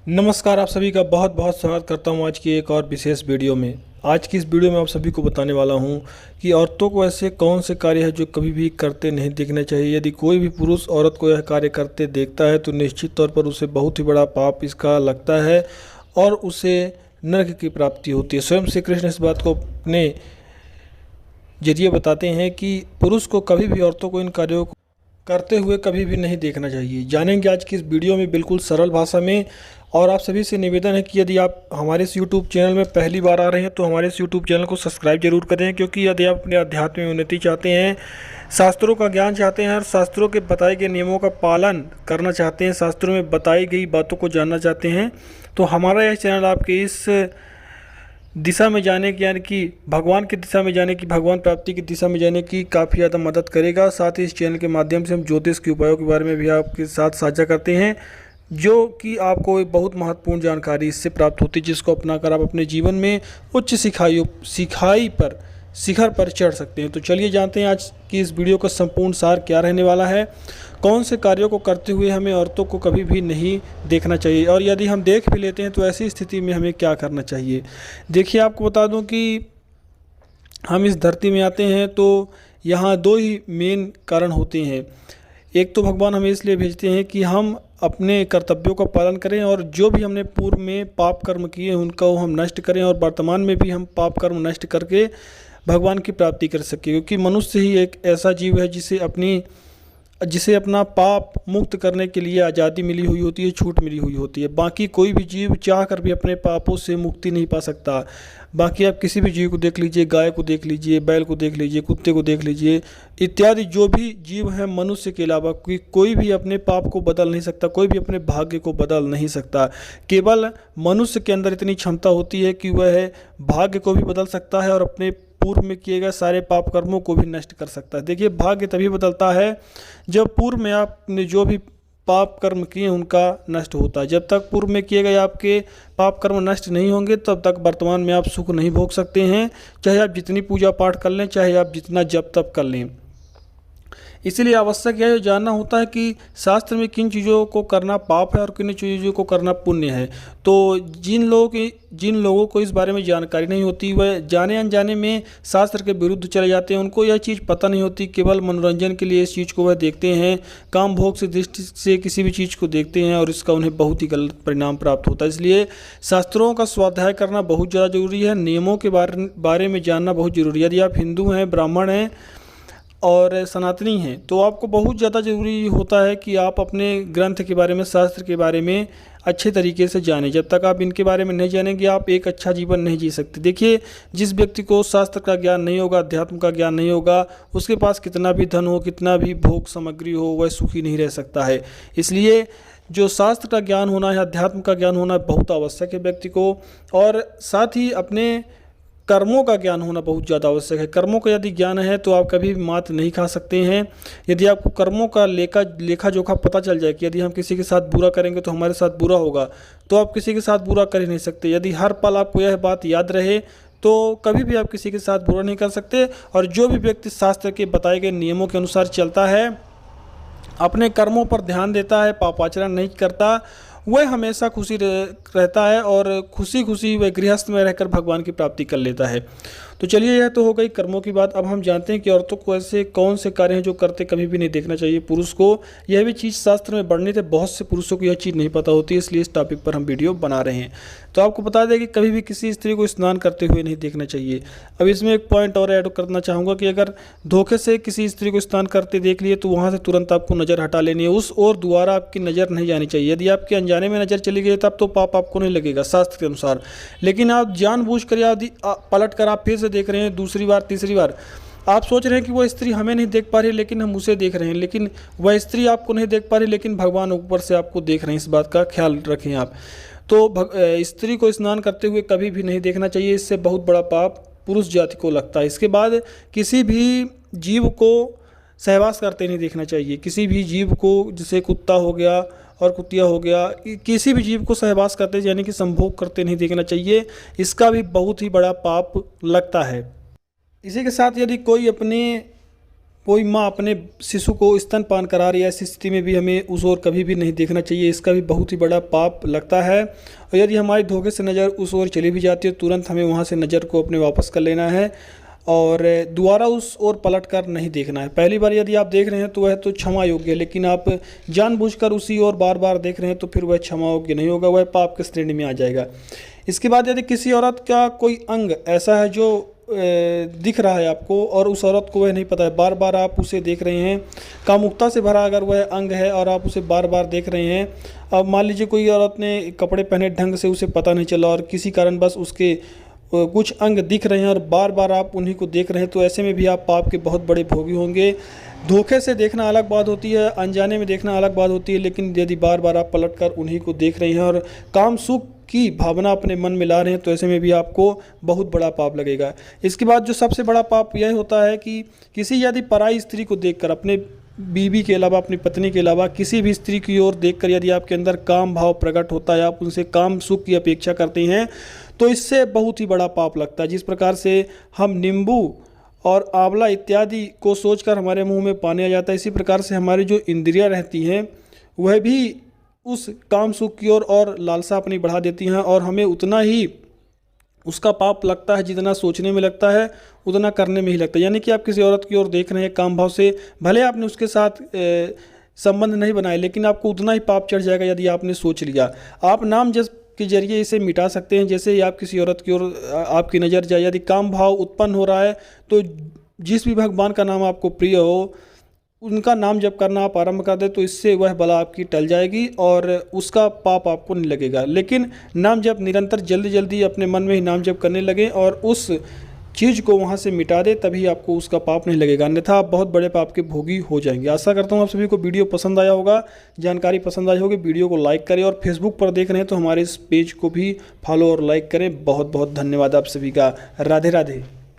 नमस्कार, आप सभी का बहुत बहुत स्वागत करता हूं आज की एक और विशेष वीडियो में। आज की इस वीडियो में आप सभी को बताने वाला हूं कि औरतों को ऐसे कौन से कार्य हैं जो कभी भी करते नहीं देखने चाहिए। यदि कोई भी पुरुष औरत को यह कार्य करते देखता है तो निश्चित तौर पर उसे बहुत ही बड़ा पाप इसका लगता है और उसे नरक की प्राप्ति होती है। स्वयं श्री कृष्ण इस बात को अपने जरिए बताते हैं कि पुरुष को कभी भी औरतों को इन कार्यों को करते हुए कभी भी नहीं देखना चाहिए। जानेंगे आज की इस वीडियो में बिल्कुल सरल भाषा में। और आप सभी से निवेदन है कि यदि आप हमारे इस यूट्यूब चैनल में पहली बार आ रहे हैं तो हमारे इस यूट्यूब चैनल को सब्सक्राइब जरूर करें, क्योंकि यदि आप अपने अध्यात्म में उन्नति चाहते हैं, शास्त्रों का ज्ञान चाहते हैं और शास्त्रों के बताए गए नियमों का पालन करना चाहते हैं, शास्त्रों में बताई गई बातों को जानना चाहते हैं, तो हमारा यह चैनल आपके इस दिशा में जाने की, यानी कि भगवान की दिशा में जाने की, भगवान प्राप्ति की दिशा में जाने की काफ़ी ज़्यादा मदद करेगा। साथ ही इस चैनल के माध्यम से हम ज्योतिष के उपायों के बारे में भी आपके साथ साझा करते हैं, जो कि आपको एक बहुत महत्वपूर्ण जानकारी इससे प्राप्त होती है, जिसको अपनाकर आप अपने जीवन में उच्च शिखर पर चढ़ सकते हैं। तो चलिए जानते हैं आज की इस वीडियो का संपूर्ण सार क्या रहने वाला है। कौन से कार्यों को करते हुए हमें औरतों को कभी भी नहीं देखना चाहिए, और यदि हम देख भी लेते हैं तो ऐसी स्थिति में हमें क्या करना चाहिए। देखिए, आपको बता दूं कि हम इस धरती में आते हैं तो यहाँ दो ही मेन कारण होते हैं। एक तो भगवान हमें इसलिए भेजते हैं कि हम अपने कर्तव्यों का पालन करें और जो भी हमने पूर्व में पाप कर्म किए उनको हम नष्ट करें, और वर्तमान में भी हम पाप कर्म नष्ट करके भगवान की प्राप्ति कर सकें। क्योंकि मनुष्य ही एक ऐसा जीव है जिसे अपना पाप मुक्त करने के लिए आज़ादी मिली हुई होती है, छूट मिली हुई होती है। बाकी कोई भी जीव चाह कर भी अपने पापों से मुक्ति नहीं पा सकता। बाकी आप किसी भी जीव को देख लीजिए, गाय को देख लीजिए, बैल को देख लीजिए, कुत्ते को देख लीजिए, इत्यादि जो भी जीव हैं मनुष्य के अलावा कोई भी अपने पाप को बदल नहीं सकता, कोई भी अपने भाग्य को बदल नहीं सकता। केवल मनुष्य के अंदर इतनी क्षमता होती है कि वह भाग्य को भी बदल सकता है और अपने पूर्व में किए गए सारे पाप कर्मों को भी नष्ट कर सकता है। देखिए, भाग्य तभी बदलता है जब पूर्व में आपने जो भी पाप कर्म किए उनका नष्ट होता है। जब तक पूर्व में किए गए आपके पाप कर्म नष्ट नहीं होंगे तब तक वर्तमान में आप सुख नहीं भोग सकते हैं, चाहे आप जितनी पूजा पाठ कर लें, चाहे आप जितना जप तप कर लें। इसीलिए आवश्यक यह जानना होता है कि शास्त्र में किन चीज़ों को करना पाप है और किन चीज़ों को करना पुण्य है। तो जिन लोगों को इस बारे में जानकारी नहीं होती, वह जाने अनजाने में शास्त्र के विरुद्ध चले जाते हैं। उनको यह चीज़ पता नहीं होती, केवल मनोरंजन के लिए इस चीज़ को वह देखते हैं, काम भोग से दृष्टि से किसी भी चीज़ को देखते हैं और इसका उन्हें बहुत ही गलत परिणाम प्राप्त होता है। इसलिए शास्त्रों का स्वाध्याय करना बहुत ज़्यादा जरूरी है, नियमों के बारे में जानना बहुत जरूरी है। यदि आप हिंदू हैं, ब्राह्मण हैं और सनातनी हैं तो आपको बहुत ज़्यादा ज़रूरी होता है कि आप अपने ग्रंथ के बारे में, शास्त्र के बारे में अच्छे तरीके से जानें। जब तक आप इनके बारे में नहीं जानेंगे आप एक अच्छा जीवन नहीं जी सकते। देखिए, जिस व्यक्ति को शास्त्र का ज्ञान नहीं होगा, अध्यात्म का ज्ञान नहीं होगा, उसके पास कितना भी धन हो, कितना भी भोग सामग्री हो, वह सुखी नहीं रह सकता है। इसलिए जो शास्त्र का ज्ञान होना है, अध्यात्म का ज्ञान होना बहुत आवश्यक है व्यक्ति को, और साथ ही अपने कर्मों का ज्ञान होना बहुत ज़्यादा आवश्यक है। कर्मों का यदि ज्ञान है तो आप कभी भी मात नहीं खा सकते हैं। यदि आपको कर्मों का लेखा जोखा पता चल जाए कि यदि हम किसी के साथ बुरा करेंगे तो हमारे साथ बुरा होगा, तो आप किसी के साथ बुरा कर ही नहीं सकते। यदि हर पल आपको यह बात याद रहे तो कभी भी आप किसी के साथ बुरा नहीं कर सकते। और जो भी व्यक्ति शास्त्र के बताए गए नियमों के अनुसार चलता है, अपने कर्मों पर ध्यान देता है, पापाचरण नहीं करता, वह हमेशा खुशी रहता है और खुशी खुशी वह गृहस्थ में रहकर भगवान की प्राप्ति कर लेता है। तो चलिए, यह तो हो गई कर्मों की बात। अब हम जानते हैं कि औरतों को ऐसे कौन से कार्य हैं जो करते कभी भी नहीं देखना चाहिए पुरुष को। यह भी चीज़ शास्त्र में वर्णित है, बहुत से पुरुषों को यह चीज़ नहीं पता होती है, इसलिए इस टॉपिक पर हम वीडियो बना रहे हैं। तो आपको बता दें कि कभी भी किसी स्त्री को स्नान करते हुए नहीं देखना चाहिए। अब इसमें एक पॉइंट और ऐड करना चाहूँगा कि अगर धोखे से किसी स्त्री को स्नान करते देख लिए तो वहाँ से तुरंत आपको नज़र हटा लेनी है, उस और दोबारा आपकी नज़र नहीं जानी चाहिए। यदि आपके अनजाने में नज़र चली गई तब तो पाप आपको नहीं लगेगा शास्त्र के अनुसार। लेकिन आप जानबूझकर यदि पलट कर आप फिर से देख रहे हैं दूसरी बार, तीसरी बार, आप सोच रहे हैं कि वो स्त्री हमें नहीं देख पा रही लेकिन हम उसे देख रहे हैं, लेकिन वह स्त्री आपको नहीं देख पा रही लेकिन भगवान ऊपर से आपको देख रहे हैं। इस बात का ख्याल रखें आप। तो स्त्री को स्नान करते हुए कभी भी नहीं देखना चाहिए, इससे बहुत बड़ा पाप पुरुष जाति को लगता है। इसके बाद किसी भी जीव को सहवास करते नहीं देखना चाहिए। किसी भी जीव को, जैसे कुत्ता हो गया और कुतिया हो गया, किसी भी जीव को सहवास करते यानी कि संभोग करते नहीं देखना चाहिए, इसका भी बहुत ही बड़ा पाप लगता है। इसी के साथ यदि कोई कोई माँ अपने शिशु को स्तनपान करा रही है, ऐसी स्थिति में भी हमें उस ओर कभी भी नहीं देखना चाहिए। इसका भी बहुत ही बड़ा पाप लगता है। और यदि हमारी धोखे से नज़र उस ओर चली भी जाती है, तुरंत हमें वहाँ से नज़र को अपने वापस कर लेना है और दोबारा उस ओर पलट कर नहीं देखना है। पहली बार यदि आप देख रहे हैं तो वह तो क्षमा योग्य है, लेकिन आप जानबूझकर उसी ओर बार बार देख रहे हैं तो फिर वह क्षमा योग्य नहीं होगा, वह पाप की श्रेणी में आ जाएगा। इसके बाद यदि किसी औरत का कोई अंग ऐसा है जो दिख रहा है आपको और उस औरत को वह नहीं पता है, बार बार आप उसे देख रहे हैं, कामुकता से भरा अगर वह अंग है और आप उसे बार बार देख रहे हैं। अब मान लीजिए कोई औरत ने कपड़े पहने ढंग से, उसे पता नहीं चला और किसी कारण बस उसके कुछ अंग दिख रहे हैं और बार बार आप उन्हीं को देख रहे हैं, तो ऐसे में भी आप पाप के बहुत बड़े भोगी होंगे। धोखे से देखना अलग बात होती है, अनजाने में देखना अलग बात होती है, लेकिन यदि बार बार आप पलट कर उन्हीं को देख रहे हैं और काम सुख की भावना अपने मन में ला रहे हैं, तो ऐसे में भी आपको बहुत बड़ा पाप लगेगा। इसके बाद जो सबसे बड़ा पाप यह होता है कि किसी यदि पराई स्त्री को देखकर, अपने बीवी के अलावा, अपनी पत्नी के अलावा किसी भी स्त्री की ओर देखकर यदि आपके अंदर काम भाव प्रकट होता है, आप उनसे काम सुख की अपेक्षा करते हैं, तो इससे बहुत ही बड़ा पाप लगता है। जिस प्रकार से हम नींबू और आंवला इत्यादि को सोचकर हमारे मुंह में पानी आ जाता है, इसी प्रकार से हमारी जो इंद्रियां रहती हैं वह भी उस काम सुख की ओर और लालसा अपनी बढ़ा देती हैं और हमें उतना ही उसका पाप लगता है, जितना सोचने में लगता है उतना करने में ही लगता है। यानी कि आप किसी औरत की ओर देख रहे हैं काम भाव से, भले आपने उसके साथ संबंध नहीं बनाए, लेकिन आपको उतना ही पाप चढ़ जाएगा यदि आपने सोच लिया। आप नाम जस के जरिए इसे मिटा सकते हैं। जैसे ही आप किसी औरत की ओर आपकी नज़र जाए, यदि काम भाव उत्पन्न हो रहा है, तो जिस भी भगवान का नाम आपको प्रिय हो उनका नाम जप करना आप आरंभ कर दें, तो इससे वह बला आपकी टल जाएगी और उसका पाप आपको नहीं लगेगा। लेकिन नाम जप निरंतर जल्दी जल्दी अपने मन में ही नाम जप करने लगे और उस चीज़ को वहाँ से मिटा दे, तभी आपको उसका पाप नहीं लगेगा, अन्यथा आप बहुत बड़े पाप के भोगी हो जाएंगे। आशा करता हूँ आप सभी को वीडियो पसंद आया होगा, जानकारी पसंद आई होगी। वीडियो को लाइक करें और फेसबुक पर देख रहे हैं तो हमारे इस पेज को भी फॉलो और लाइक करें। बहुत बहुत धन्यवाद आप सभी का। राधे राधे।